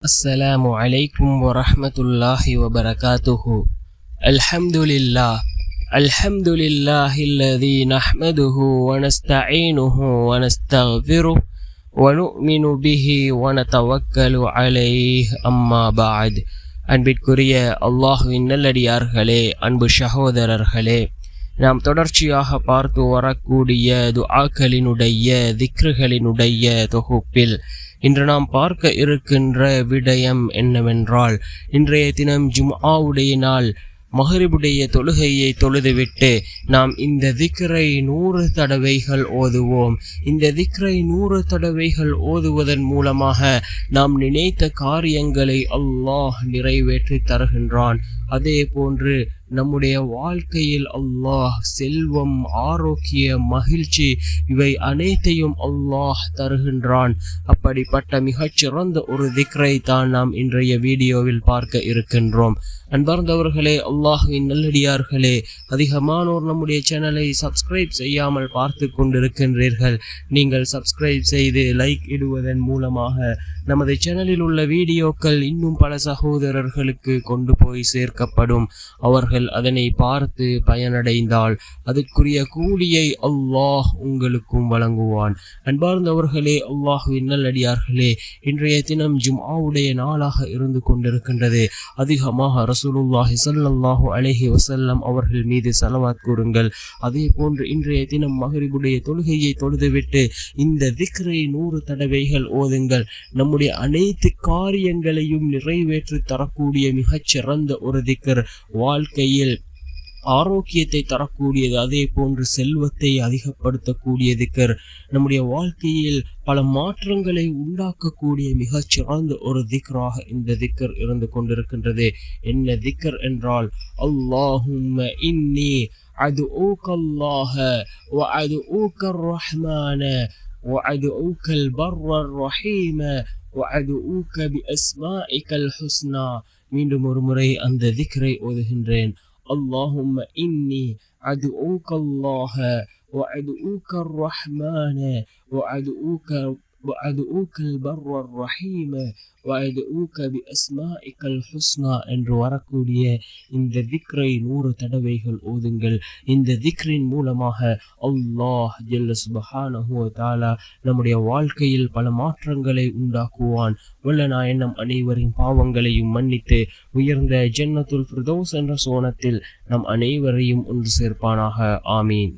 السلام عليكم ورحمة الله وبركاته. الحمد لله الذي نحمده ونستعينه ونستغفره ونؤمن به ونتوكل عليه أما بعد. அன்பிற்குரிய அல்லாஹ்வின் நல்லடியார்களே, அன்பு சகோதரர்களே, நாம் தொடர்ச்சியாக பார்த்து வரக்கூடிய துஆக்களினுடைய திக்ருகளினுடைய தொகுப்பில் இன்று நாம் பார்க்க இருக்கின்ற விடயம் என்னவென்றால், இன்றைய தினம் ஜும்ஆவுடைய நாள், மஹ்ரிபுடைய தொழுகையை தொழுதுவிட்டு நாம் இந்த திக்ரை 100 தடவைகள் ஓதுவோம். இந்த திக்ரை 100 தடவைகள் ஓதுவதன் மூலமாக நாம் நினைத்த காரியங்களை அல்லாஹ் நிறைவேற்றி தருகின்றான். அதே போன்று நம்முடைய வாழ்க்கையில் அல்லாஹ் செல்வம், ஆரோக்கிய, மகிழ்ச்சி இவை அனைத்தையும் அல்லாஹ் தருகின்றான். அப்படிப்பட்ட மிகச்சிறந்த ஒரு திக்ரை தான் நாம் இன்றைய வீடியோவில் பார்க்க இருக்கின்றோம். அன்பார்ந்தவர்களே, அல்லாஹ்வின் நல்லடியார்களே, அதிகமானோர் நம்முடைய சேனலை சப்ஸ்கிரைப் செய்யாமல் பார்த்து கொண்டிருக்கின்றீர்கள். நீங்கள் சப்ஸ்கிரைப் செய்து லைக் இடுவதன் மூலமாக நமது சேனலில் உள்ள வீடியோக்கள் இன்னும் பல சகோதரர்களுக்கு கொண்டு போய் சேர்க்கப்படும். அவர்கள் அதனை பார்த்து பயனடைந்தால் அதற்குரிய கூலியை அல்லாஹ் உங்களுக்கும் வழங்குவான். அன்பார்ந்தவர்களே, அல்லாஹ்வின் நல்லடியார்களே, இன்றைய தினம் ஜும்ஆவுடைய நாளாக இருந்து கொண்டிருக்கின்றது. அதிகமாக ரசூலுல்லாஹி ஸல்லல்லாஹு அலைஹி வஸல்லம் அவர்கள் மீது ஸலவாத் கூறுங்கள். அதே போன்று இன்றைய தினம் மஹ்ரிபுடைய தொழுகையை தொழுதுவிட்டு இந்த திக்ரை 100 தடவைகள் ஓதுங்கள். நம்முடைய அனைத்து காரியங்களையும் நிறைவேற்றி தரக்கூடிய மிகச்சிறந்த ஒரு திக்ர், வாழ்க்கையில் ஆரோக்கியத்தை தரக்கூடியது, அதே போன்று செல்வத்தை அதிகப்படுத்தக்கூடிய திக்ர், நம்முடைய வாழ்க்கையில் பல மாற்றங்களை உண்டாக்கக்கூடிய மிகச்சிறந்த ஒரு திக்ராக இந்த திக்ர் இருந்து கொண்டிருக்கின்றது. என்ன திக்ர் என்றால், அல்லாஹும்ம இன்னி அதுஊக அல்லாஹ வ அதுஊக الرحمن وأدعوك البر الرحيم وأدعوك بأسمائك الحسنى. மீண்டும் ஒரு முறை அந்த திக்ரை ஓதுகின்றேன். اللهم إني أدعوك الله وأدعوك الرحمن وأدعوك البر الرحيم وأدعوك بأسمائك الحسنى என்று வரக்கூடிய இந்த திக்ரை 100 தடவைகள் ஓதுங்கள். இந்த திக்ரின் மூலமாக அல்லாஹ் ஜல்ல சுப்ஹானஹு வ தஆலா நம்முடைய வாழ்க்கையில் பல மாற்றங்களை உண்டாக்குவான். வல்லநாயன் நம் அனைவரின் பாவங்களையும் மன்னித்து உயர்ந்த ஜன்னத்துல் ஃபிர்தௌஸ் என்ற சோனத்தில் நம் அனைவரையும் ஒன்று சேர்ப்பானாக. ஆமீன்.